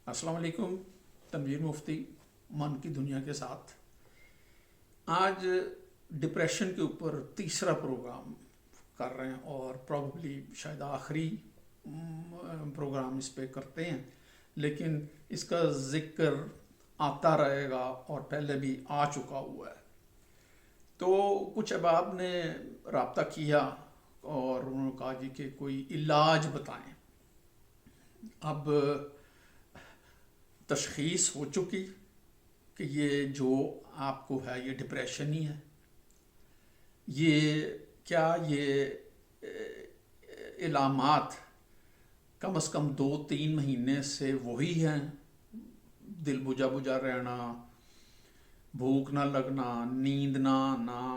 السلام علیکم. تنویر مفتی من کی دنیا کے ساتھ آج ڈپریشن کے اوپر تیسرا پروگرام کر رہے ہیں اور پروبلی شاید آخری پروگرام اس پہ کرتے ہیں، لیکن اس کا ذکر آتا رہے گا اور پہلے بھی آ چکا ہوا ہے. تو کچھ احباب نے رابطہ کیا اور انہوں نے کہا جی کہ کوئی علاج بتائیں. اب تشخیص ہو چکی کہ یہ جو آپ کو ہے یہ ڈپریشن ہی ہے. یہ علامات کم از کم 2-3 مہینے سے وہی ہیں: دل بجھا بجھا رہنا، بھوک نہ لگنا، نیند نہ آنا،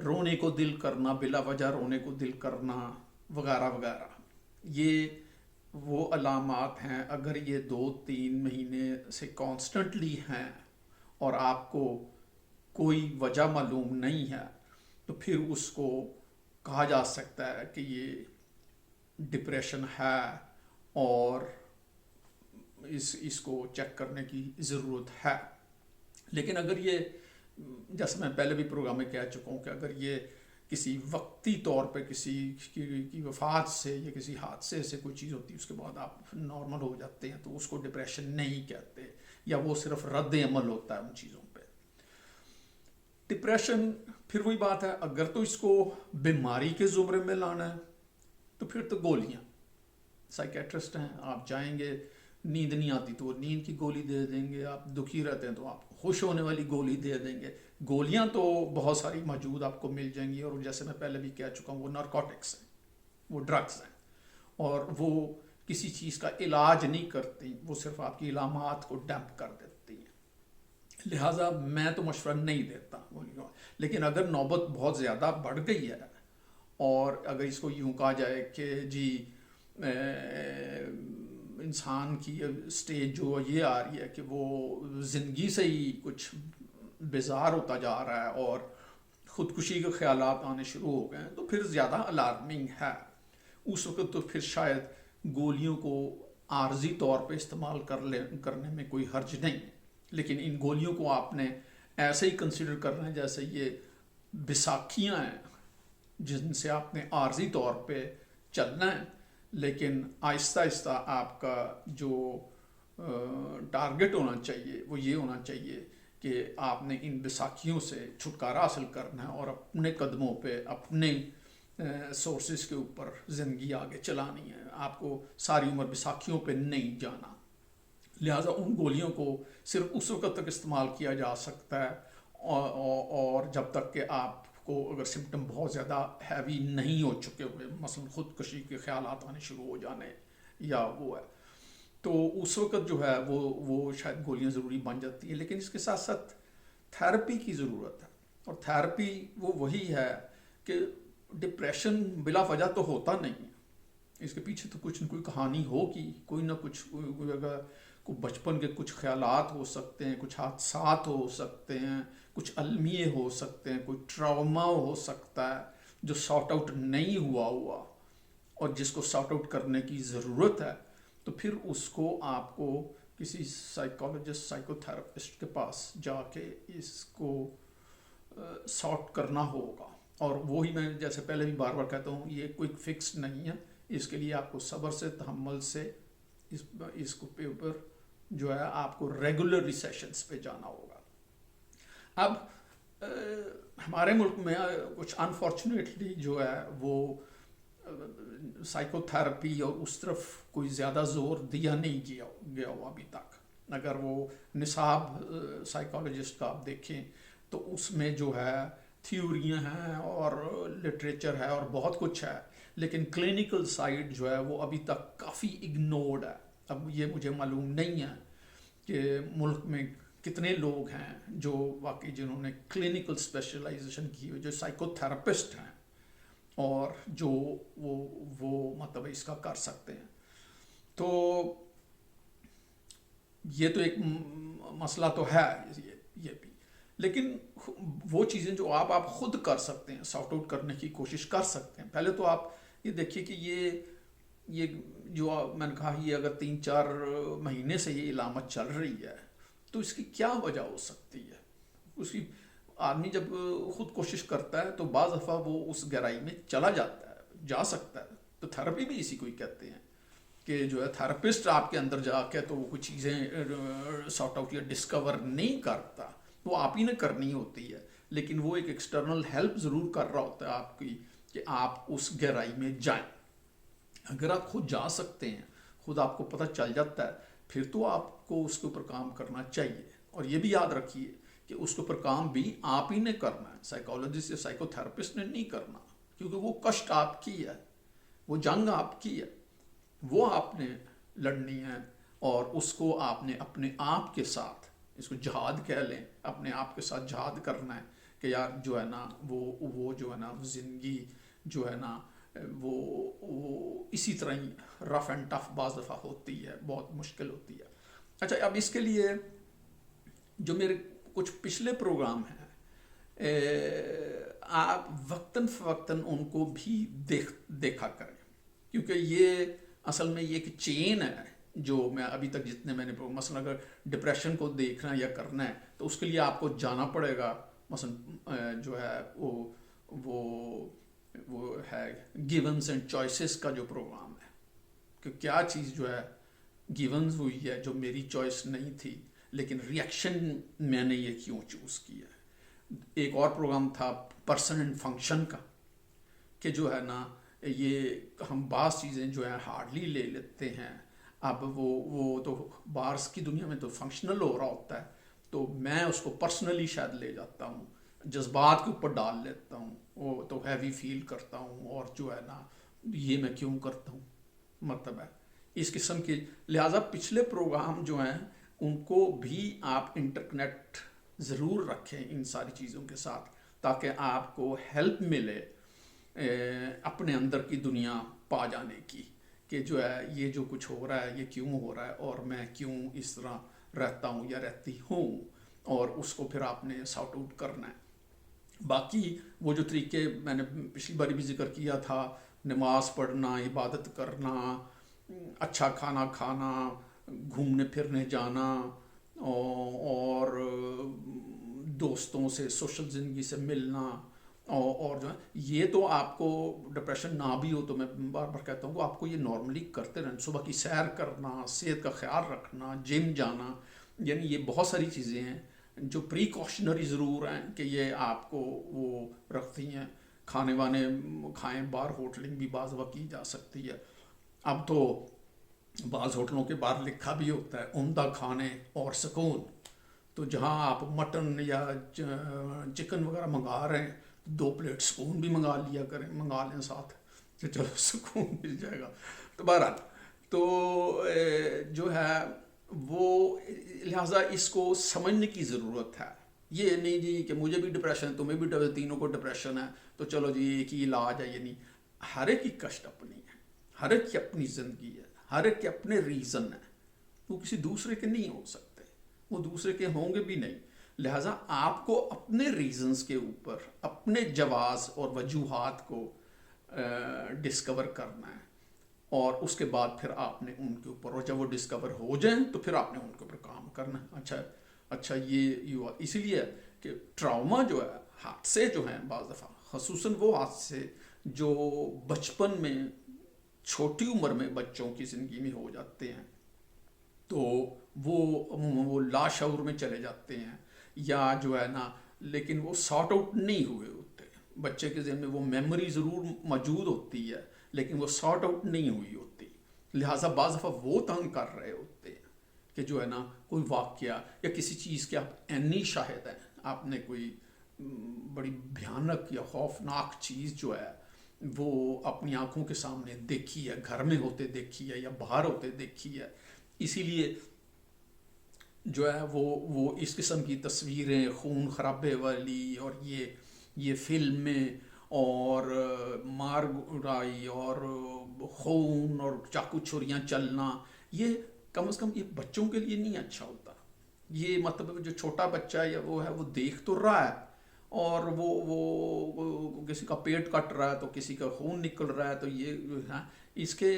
رونے کو دل کرنا، بلا وجہ رونے کو دل کرنا وغیرہ وغیرہ. یہ وہ علامات ہیں. اگر یہ 2-3 مہینے سے کانسٹنٹلی ہیں اور آپ کو کوئی وجہ معلوم نہیں ہے تو پھر اس کو کہا جا سکتا ہے کہ یہ ڈپریشن ہے اور اس کو چیک کرنے کی ضرورت ہے. لیکن اگر یہ، جیسے میں پہلے بھی پروگرام میں کہہ چکا ہوں، کہ اگر یہ کسی وقتی طور پہ کسی کی وفات سے یا کسی حادثے سے کوئی چیز ہوتی ہے اس کے بعد آپ نارمل ہو جاتے ہیں تو اس کو ڈپریشن نہیں کہتے، یا وہ صرف رد عمل ہوتا ہے ان چیزوں پہ. ڈپریشن پھر وہی بات ہے، اگر تو اس کو بیماری کے زمرے میں لانا ہے تو پھر تو گولیاں. سائیکیٹرسٹ ہیں، آپ جائیں گے، نیند نہیں آتی تو وہ نیند کی گولی دے دیں گے، آپ دکھی رہتے ہیں تو آپ کو خوش ہونے والی گولی دے دیں گے. گولیاں تو بہت ساری موجود آپ کو مل جائیں گی، اور جیسے میں پہلے بھی کہہ چکا ہوں وہ نارکوٹکس ہیں، وہ ڈرگس ہیں، اور وہ کسی چیز کا علاج نہیں کرتی، وہ صرف آپ کی علامات کو ڈیمپ کر دیتی ہیں. لہٰذا میں تو مشورہ نہیں دیتا گولیوں. لیکن اگر نوبت بہت زیادہ بڑھ گئی ہے اور اگر اس کو یوں کہا جائے کہ جی انسان کی سٹیج جو یہ آ رہی ہے کہ وہ زندگی سے ہی کچھ بیزار ہوتا جا رہا ہے اور خودکشی کے خیالات آنے شروع ہو گئے ہیں، تو پھر زیادہ الارمنگ ہے. اس وقت تو پھر شاید گولیوں کو عارضی طور پہ استعمال کرنے میں کوئی حرج نہیں. لیکن ان گولیوں کو آپ نے ایسے ہی کنسیڈر کرنا ہے جیسے یہ بیساکھیاں ہیں جن سے آپ نے عارضی طور پہ چلنا ہے، لیکن آہستہ آہستہ آپ کا جو ٹارگٹ ہونا چاہیے وہ یہ ہونا چاہیے کہ آپ نے ان بیساکھیوں سے چھٹکارا حاصل کرنا ہے اور اپنے قدموں پہ اپنے سورسز کے اوپر زندگی آگے چلانی ہے. آپ کو ساری عمر بیساکھیوں پہ نہیں جانا. لہٰذا ان گولیوں کو صرف اس وقت تک استعمال کیا جا سکتا ہے اور جب تک کہ آپ کو اگر سمٹم بہت زیادہ ہیوی نہیں ہو چکے ہوئے، مثلا خودکشی کے خیالات آنے شروع ہو جانے یا وہ ہے، تو اس وقت جو ہے وہ شاید گولیاں ضروری بن جاتی ہیں. لیکن اس کے ساتھ ساتھ تھیراپی کی ضرورت ہے، اور تھیراپی وہی ہے کہ ڈپریشن بلا وجہ تو ہوتا نہیں ہے. اس کے پیچھے تو کچھ نہ کوئی کہانی ہوگی، کوئی نہ کچھ، کوئی بچپن کے کچھ خیالات ہو سکتے ہیں، کچھ حادثات ہو سکتے ہیں، کچھ المیے ہو سکتے ہیں، کوئی ٹراما ہو سکتا ہے جو سارٹ آؤٹ نہیں ہوا اور جس کو سارٹ آؤٹ کرنے کی ضرورت ہے. تو پھر اس کو آپ کو کسی سائیکالوجسٹ، سائیکو تھراپسٹ کے پاس جا کے اس کو سارٹ کرنا ہوگا. اور وہی میں جیسے پہلے بھی بار بار کہتا ہوں، یہ کوئی فکس نہیں ہے. اس کے لیے آپ کو صبر سے، تحمل سے اس کو پیپر جو ہے آپ کو ریگولر سیشنز پہ جانا ہوگا. اب ہمارے ملک میں کچھ انفارچونیٹلی جو ہے وہ سائیکو تھراپی اور اس طرف کوئی زیادہ زور دیا نہیں گیا ہوا ابھی تک. اگر وہ نصاب سائیکالوجسٹ کا آپ دیکھیں تو اس میں جو ہے تھیوریاں ہیں اور لٹریچر ہے اور بہت کچھ ہے، لیکن کلینکل سائیڈ جو ہے وہ ابھی تک کافی اگنورڈ ہے. اب یہ مجھے معلوم نہیں ہے کہ ملک میں کتنے لوگ ہیں جو واقعی جنہوں نے کلینکل اسپیشلائزیشن کی ہوئی، جو سائیکو تھراپسٹ ہیں اور جو وہ مطلب اس کا کر سکتے ہیں. تو یہ تو ایک مسئلہ تو ہے یہ بھی. لیکن وہ چیزیں جو آپ خود کر سکتے ہیں، سارٹ آؤٹ کرنے کی کوشش کر سکتے ہیں. پہلے تو آپ یہ دیکھیے کہ یہ جو میں نے کہا یہ اگر 3-4 مہینے سے یہ علامت چل رہی ہے تو اس کی کیا وجہ ہو سکتی ہے؟ اس کی آدمی جب خود کوشش کرتا ہے تو بعض دفعہ وہ اس گہرائی میں چلا جاتا ہے، جا سکتا ہے. تو تھراپی بھی اسی کو ہی کہتے ہیں کہ جو ہے تھراپسٹ آپ کے اندر جا کے تو وہ کچھ چیزیں سارٹ آؤٹ یا ڈسکور نہیں کرتا، وہ آپ ہی نے کرنی ہوتی ہے، لیکن وہ ایک ایکسٹرنل ہیلپ ضرور کر رہا ہوتا ہے آپ کی کہ آپ اس گہرائی میں جائیں. اگر آپ خود جا سکتے ہیں، خود آپ کو پتہ چل جاتا ہے، پھر تو آپ کو اس کے اوپر کام کرنا چاہیے. اور یہ بھی یاد رکھیے کہ اس کے اوپر کام بھی آپ ہی نے کرنا ہے، سائیکالوجسٹ یا سائیکو تھراپسٹ نے نہیں کرنا، کیونکہ وہ کشٹ آپ کی ہے، وہ جنگ آپ کی ہے، وہ آپ نے لڑنی ہے. اور اس کو آپ نے اپنے آپ کے ساتھ، اس کو جہاد کہہ لیں، اپنے آپ کے ساتھ جہاد کرنا ہے کہ یار جو ہے نا وہ جو ہے نا زندگی جو ہے نا وہ اسی طرح ہی رف اینڈ ٹف بعض دفعہ ہوتی ہے، بہت مشکل ہوتی ہے. اچھا، اب اس کے لیے جو میرے کچھ پچھلے پروگرام ہیں آپ وقتاً فوقتاً ان کو بھی دیکھا کریں، کیونکہ یہ اصل میں یہ ایک چین ہے جو میں ابھی تک جتنے میں نے مثلا اگر ڈپریشن کو دیکھنا یا کرنا ہے تو اس کے لیے آپ کو جانا پڑے گا. مثلا جو ہے وہ ہے گیونز اینڈ چوائسیز کا جو پروگرام ہے کہ کیا چیز جو ہے گیونز ہوئی ہے جو میری چوائس نہیں تھی، لیکن ریئیکشن میں نے یہ کیوں چوز کیا ہے. ایک اور پروگرام تھا پرسن اینڈ فنکشن کا کہ جو ہے نا یہ ہم بعض چیزیں جو ہیں ہارڈلی لے لیتے ہیں. اب وہ تو بارس کی دنیا میں تو فنکشنل ہو رہا ہوتا ہے، تو میں اس کو پرسنلی شاید لے جاتا ہوں، جذبات کے اوپر ڈال لیتا ہوں، وہ تو ہیوی فیل کرتا ہوں اور جو ہے نا یہ میں کیوں کرتا ہوں مطلب ہے اس قسم کے. لہٰذا پچھلے پروگرام جو ہیں ان کو بھی آپ انٹرکنیکٹ ضرور رکھیں ان ساری چیزوں کے ساتھ، تاکہ آپ کو ہیلپ ملے اپنے اندر کی دنیا پا جانے کی کہ جو ہے یہ جو کچھ ہو رہا ہے یہ کیوں ہو رہا ہے اور میں کیوں اس طرح رہتا ہوں یا رہتی ہوں، اور اس کو پھر آپ نے سارٹ آؤٹ کرنا ہے. باقی وہ جو طریقے میں نے پچھلی باری بھی ذکر کیا تھا، نماز پڑھنا، عبادت کرنا، اچھا کھانا کھانا، گھومنے پھرنے جانا، اور دوستوں سے سوشل زندگی سے ملنا، اور جو ہے یہ تو آپ کو ڈپریشن نہ بھی ہو تو میں بار بار کہتا ہوں کہ آپ کو یہ نارملی کرتے رہنا. صبح کی سیر کرنا، صحت کا خیال رکھنا، جم جانا، یعنی یہ بہت ساری چیزیں ہیں جو پریکاشنری ضرور ہیں کہ یہ آپ کو وہ رکھتی ہیں. کھانے وانے کھائیں، باہر ہوٹلنگ بھی بعض وقت کی جا سکتی ہے. اب تو بعض ہوٹلوں کے باہر لکھا بھی ہوتا ہے عمدہ کھانے اور سکون، تو جہاں آپ مٹن یا چکن وغیرہ منگا رہے ہیں 2 پلیٹ سکون بھی منگا لیں ساتھ کہ چلو سکون مل جائے گا. تو بہرحال تو جو ہے وہ لہٰذا اس کو سمجھنے کی ضرورت ہے. یہ نہیں جی کہ مجھے بھی ڈپریشن ہے، تمہیں بھی تینوں کو ڈپریشن ہے تو چلو جی ایک ہی علاج ہے. یہ نہیں، ہر ایک کی کشٹ اپنی ہے، ہر ایک کی اپنی زندگی ہے، ہر ایک کے اپنے ریزن ہیں، وہ کسی دوسرے کے نہیں ہو سکتے، وہ دوسرے کے ہوں گے بھی نہیں. لہٰذا آپ کو اپنے ریزنز کے اوپر اپنے جواز اور وجوہات کو ڈسکور کرنا ہے، اور اس کے بعد پھر آپ نے ان کے اوپر، اور جب وہ ڈسکور ہو جائیں تو پھر آپ نے ان کے اوپر کام کرنا ہے. اچھا یہ ہوا اسی لیے کہ ٹراما جو ہے، حادثے جو ہیں بعض دفعہ، خصوصاً وہ حادثے جو بچپن میں چھوٹی عمر میں بچوں کی زندگی میں ہو جاتے ہیں، تو وہ لاشعور میں چلے جاتے ہیں، یا جو ہے نا لیکن وہ سارٹ آؤٹ نہیں ہوئے ہوتے. بچے کے ذہن میں وہ میموری ضرور موجود ہوتی ہے لیکن وہ سارٹ آؤٹ نہیں ہوئی ہوتی. لہٰذا بعض دفعہ وہ تنگ کر رہے ہوتے ہیں کہ جو ہے نا کوئی واقعہ یا کسی چیز کے آپ عینی شاہد ہیں، آپ نے کوئی بڑی بھیانک یا خوفناک چیز جو ہے وہ اپنی آنکھوں کے سامنے دیکھی ہے، گھر میں ہوتے دیکھی ہے یا باہر ہوتے دیکھی ہے. اسی لیے جو ہے وہ اس قسم کی تصویریں خون خرابے والی اور یہ فلمیں اور مار گرائی اور خون اور چاقو چھریاں چلنا، یہ کم از کم یہ بچوں کے لیے نہیں اچھا ہوتا. یہ مطلب جو چھوٹا بچہ یا وہ ہے وہ دیکھ تو رہا ہے، اور وہ کسی کا پیٹ کٹ رہا ہے تو کسی کا خون نکل رہا ہے، تو یہ اس کے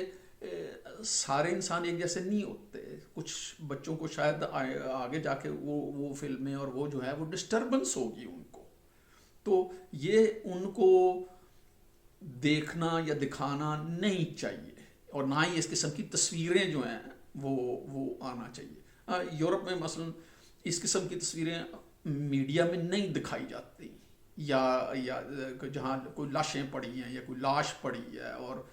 سارے انسان ایک جیسے نہیں ہوتے. کچھ بچوں کو شاید آگے جا کے وہ فلمیں اور وہ جو ہے وہ ڈسٹربنس ہوگی ان کو. تو یہ ان کو دیکھنا یا دکھانا نہیں چاہیے, اور نہ ہی اس قسم کی تصویریں جو ہیں وہ آنا چاہیے. یورپ میں مثلا اس قسم کی تصویریں میڈیا میں نہیں دکھائی جاتی, یا جہاں کوئی لاشیں پڑی ہیں یا کوئی لاش پڑی ہے اور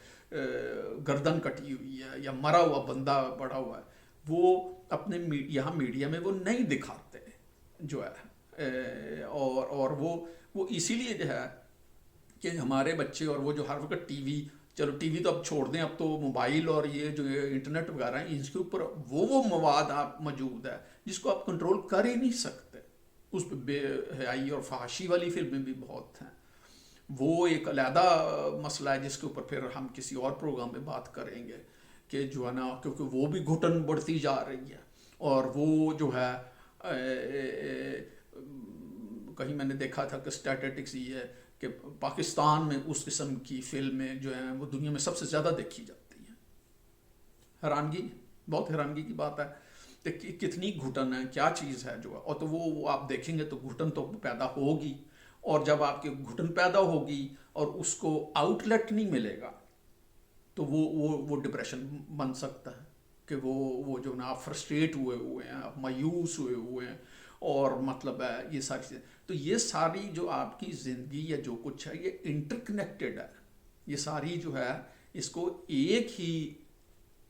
گردن کٹی ہوئی ہے یا مرا ہوا بندہ پڑا ہوا ہے, وہ اپنے یہاں میڈیا میں وہ نہیں دکھاتے جو ہے. اور وہ اسی لیے جو ہے کہ ہمارے بچے اور وہ جو ہر وقت ٹی وی, چلو ٹی وی تو اب چھوڑ دیں, اب تو موبائل اور یہ جو انٹرنیٹ وغیرہ ہیں اس کے اوپر وہ مواد آپ موجود ہے جس کو آپ کنٹرول کر ہی نہیں سکتے. اس پہ بے حیائی اور فحاشی والی فلمیں بھی بہت ہیں. وہ ایک علیحدہ مسئلہ ہے جس کے اوپر پھر ہم کسی اور پروگرام میں بات کریں گے کہ جو ہے نا, کیونکہ وہ بھی گھٹن بڑھتی جا رہی ہے. اور وہ جو ہے کہیں میں نے دیکھا تھا کہ اسٹیٹسٹکس یہ ہے کہ پاکستان میں اس قسم کی فلمیں جو ہیں وہ دنیا میں سب سے زیادہ دیکھی جاتی ہیں. حیرانگی, بہت حیرانگی کی بات ہے کہ کتنی گھٹن ہے, کیا چیز ہے جو ہے. اور تو وہ آپ دیکھیں گے تو گھٹن تو پیدا ہوگی, اور جب آپ کی گھٹن پیدا ہوگی اور اس کو آؤٹ لیٹ نہیں ملے گا تو وہ ڈپریشن بن سکتا ہے کہ وہ جو نا آپ فرسٹریٹ ہوئے ہیں, آپ مایوس ہوئے ہیں, اور مطلب ہے یہ ساری چیزیں. تو یہ ساری جو آپ کی زندگی یا جو کچھ ہے یہ انٹر کنیکٹڈ ہے. یہ ساری جو ہے اس کو ایک ہی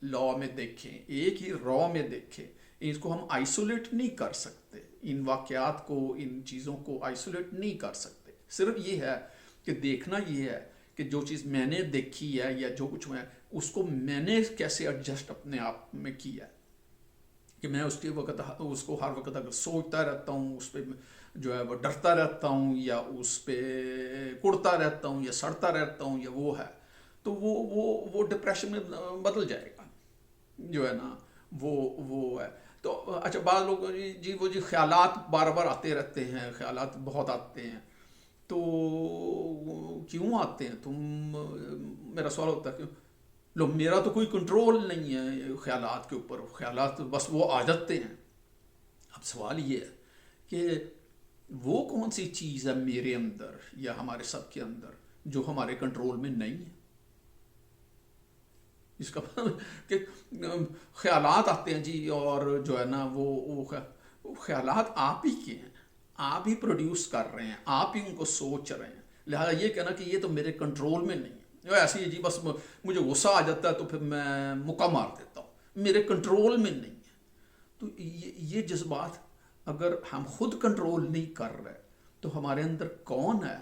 لا میں دیکھیں, ایک ہی را میں دیکھیں. اس کو ہم آئسولیٹ نہیں کر سکتے, ان واقعات کو, ان چیزوں کو آئسولیٹ نہیں کر سکتے. صرف یہ ہے کہ دیکھنا یہ ہے کہ جو چیز میں نے دیکھی ہے یا جو کچھ ہے اس کو میں نے کیسے ایڈجسٹ اپنے آپ میں کیا ہے, کہ میں اس کو ہر وقت اگر سوچتا رہتا ہوں, اس پہ جو ہے وہ ڈرتا رہتا ہوں, یا اس پہ کڑتا رہتا ہوں, یا سڑتا رہتا ہوں, یا وہ ہے, تو وہ ڈپریشن میں بدل جائے گا جو ہے نا. وہ ہے. تو اچھا, بعض لوگ جی خیالات بار بار آتے رہتے ہیں, خیالات بہت آتے ہیں, تو کیوں آتے ہیں؟ میرا سوال ہوتا ہے کہ لو میرا تو کوئی کنٹرول نہیں ہے خیالات کے اوپر, خیالات بس وہ آ جاتے ہیں. اب سوال یہ ہے کہ وہ کون سی چیز ہے میرے اندر یا ہمارے سب کے اندر جو ہمارے کنٹرول میں نہیں ہے؟ اس کا کہ خیالات آتے ہیں جی, اور جو ہے نا وہ خیالات آپ ہی کے ہیں, آپ ہی پروڈیوس کر رہے ہیں, آپ ہی ان کو سوچ رہے ہیں. لہٰذا یہ کہنا کہ یہ تو میرے کنٹرول میں نہیں ہے, ایسی ہے جی بس مجھے غصہ آ جاتا ہے تو پھر میں مکہ مار دیتا ہوں, میرے کنٹرول میں نہیں ہے. تو یہ جذبات اگر ہم خود کنٹرول نہیں کر رہے تو ہمارے اندر کون ہے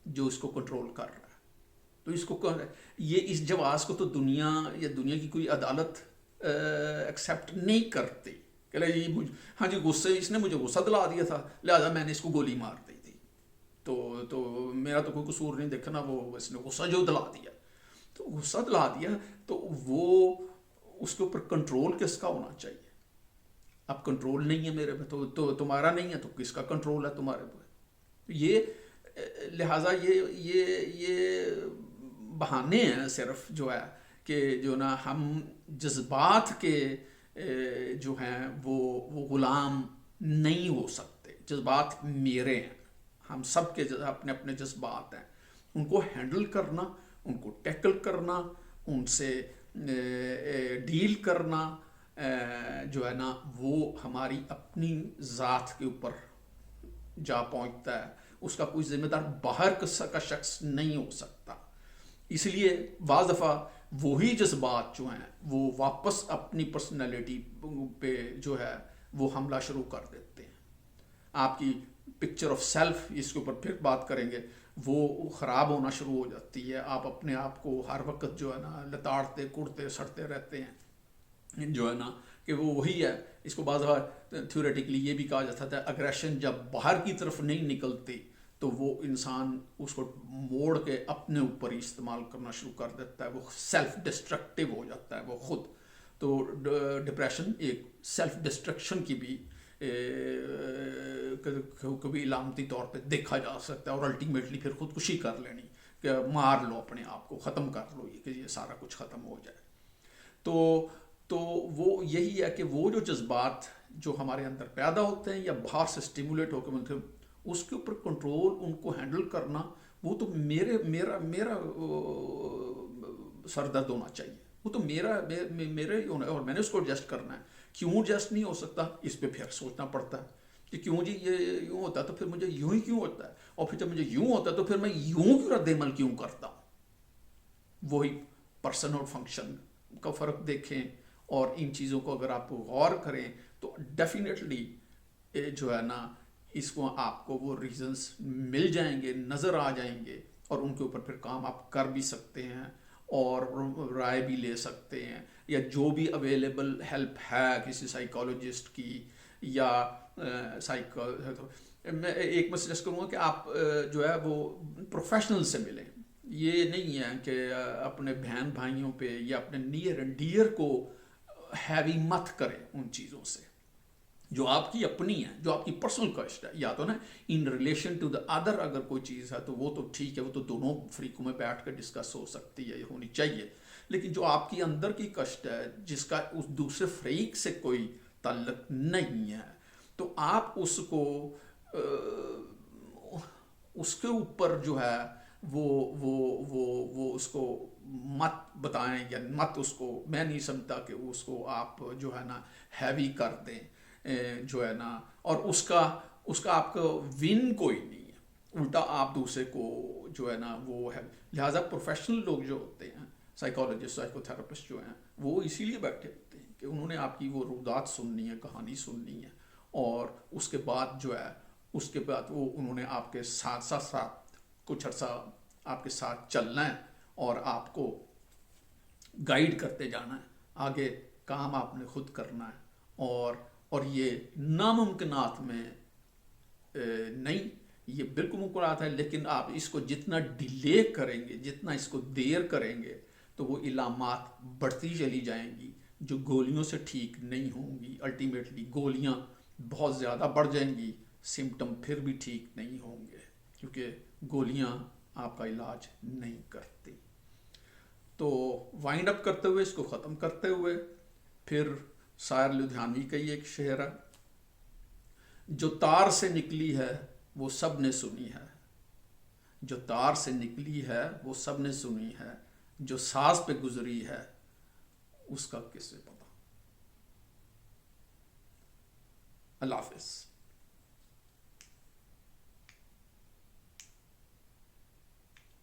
جو اس کو کنٹرول کر رہا ہے؟ تو اس کو یہ اس جواز کو تو دنیا کی کوئی عدالت ایکسیپٹ نہیں کرتی کہ ہاں جی غصے, اس نے مجھے غصہ دلا دیا تھا لہذا میں نے اس کو گولی مار دی تھی, تو میرا تو کوئی قصور نہیں دیکھنا, وہ اس نے غصہ جو دلا دیا, تو غصہ دلا دیا تو وہ اس کے اوپر کنٹرول کس کا ہونا چاہیے؟ اب کنٹرول نہیں ہے میرے پہ تو تمہارا نہیں ہے تو کس کا کنٹرول ہے تمہارے پہ؟ یہ لہٰذا یہ بہانے ہیں صرف جو ہے کہ جو نا ہم جذبات کے جو ہیں وہ غلام نہیں ہو سکتے. جذبات میرے ہیں, ہم سب کے اپنے اپنے جذبات ہیں, ان کو ہینڈل کرنا, ان کو ٹیکل کرنا, ان سے ڈیل کرنا جو ہے نا وہ ہماری اپنی ذات کے اوپر جا پہنچتا ہے. اس کا کوئی ذمہ دار باہر کا شخص نہیں ہو سکتا. اس لیے بعض دفعہ وہی جذبات جو ہیں وہ واپس اپنی پرسنالٹی پہ جو ہے وہ حملہ شروع کر دیتے ہیں. آپ کی پکچر آف سیلف, اس کے اوپر پھر بات کریں گے, وہ خراب ہونا شروع ہو جاتی ہے. آپ اپنے آپ کو ہر وقت جو ہے نا لتاڑتے کڑتے سڑتے رہتے ہیں جو ہے نا کہ وہ وہی ہے. اس کو بعض دفعہ تھیوریٹیکلی یہ بھی کہا جاتا تھا اگریشن جب باہر کی طرف نہیں نکلتی تو وہ انسان اس کو موڑ کے اپنے اوپر ہی استعمال کرنا شروع کر دیتا ہے, وہ سیلف ڈسٹرکٹیو ہو جاتا ہے وہ خود. تو ڈپریشن ایک سیلف ڈسٹرکشن کی بھی کبھی علامتی طور پہ دیکھا جا سکتا ہے, اور الٹیمیٹلی پھر خودکشی کر لینی کہ مار لو اپنے آپ کو، ختم کر لو، یہ کہ یہ سارا کچھ ختم ہو جائے. تو تو وہ یہی ہے کہ وہ جو جذبات جو ہمارے اندر پیدا ہوتے ہیں یا باہر سے اسٹیمولیٹ ہو کے ملتے ہیں، اس کے اوپر کنٹرول، ان کو ہینڈل کرنا، وہ تو میرا سر درد ہونا چاہیے، وہ تو میرا ہی ہونا ہے، اور میں نے اس کو ایڈجسٹ کرنا ہے. کیوں ایڈجسٹ نہیں ہو سکتا، اس پہ پھر سوچنا پڑتا ہے کہ کیوں جی یہ یوں ہوتا ہے تو پھر مجھے یوں ہی کیوں ہوتا ہے، اور پھر جب مجھے یوں ہوتا ہے تو پھر میں یوں کیوں رد عمل کیوں کرتا ہوں. وہی پرسن اور فنکشن کا فرق دیکھیں، اور ان چیزوں کو اگر آپ غور کریں تو ڈیفینیٹلی جو ہے نا اس کو آپ کو وہ ریزنز مل جائیں گے، نظر آ جائیں گے، اور ان کے اوپر پھر کام آپ کر بھی سکتے ہیں اور رائے بھی لے سکتے ہیں، یا جو بھی اویلیبل ہیلپ ہے کسی سائیکالوجسٹ کی یا میں ایک میں سجیسٹ کروں گا کہ آپ جو ہے وہ پروفیشنل سے ملیں. یہ نہیں ہے کہ اپنے بہن بھائیوں پہ یا اپنے نیئر اینڈ ڈیئر کو ہیوی مت کریں ان چیزوں سے جو آپ کی اپنی ہے، جو آپ کی پرسنل کشٹ ہے. یا تو نا in relation to the other اگر کوئی چیز ہے تو وہ تو ٹھیک ہے، وہ تو دونوں فریقوں میں بیٹھ کر ڈسکس ہو سکتی ہے، یہ ہونی چاہیے. لیکن جو آپ کی اندر کی کشٹ ہے جس کا اس دوسرے فریق سے کوئی تعلق نہیں ہے، تو آپ اس کو اس کے اوپر جو ہے وہ اس کو مت بتائیں، یا مت اس کو، میں نہیں سمجھتا کہ اس کو آپ جو ہے نا ہیوی کر دیں جو ہے نا، اور اس کا آپ کا ون کوئی نہیں ہے، الٹا آپ دوسرے کو جو ہے نا وہ ہے. لہٰذا پروفیشنل لوگ جو ہوتے ہیں، سائیکالوجسٹ، سائیکو تھراپسٹ جو ہیں، وہ اسی لیے بیٹھے ہوتے ہیں کہ انہوں نے آپ کی وہ رودات سننی ہے، کہانی سننی ہے، اور اس کے بعد جو ہے وہ انہوں نے آپ کے ساتھ کچھ عرصہ آپ کے ساتھ چلنا ہے اور آپ کو گائیڈ کرتے جانا ہے. آگے کام آپ نے خود کرنا ہے، اور یہ ناممکنات میں نہیں، یہ بالکل ممکنات ہے، لیکن آپ اس کو جتنا ڈیلے کریں گے، جتنا اس کو دیر کریں گے، تو وہ علامات بڑھتی چلی جائیں گی جو گولیوں سے ٹھیک نہیں ہوں گی. الٹیمیٹلی گولیاں بہت زیادہ بڑھ جائیں گی، سمٹم پھر بھی ٹھیک نہیں ہوں گے، کیونکہ گولیاں آپ کا علاج نہیں کرتی. تو وائنڈ اپ کرتے ہوئے، اس کو ختم کرتے ہوئے، پھر شاعر لدھیانوی کا یہ ایک شعر ہے: جو تار سے نکلی ہے وہ سب نے سنی ہے، جو تار سے نکلی ہے وہ سب نے سنی ہے، جو ساز پہ گزری ہے اس کا کسے پتا. اللہ حافظ.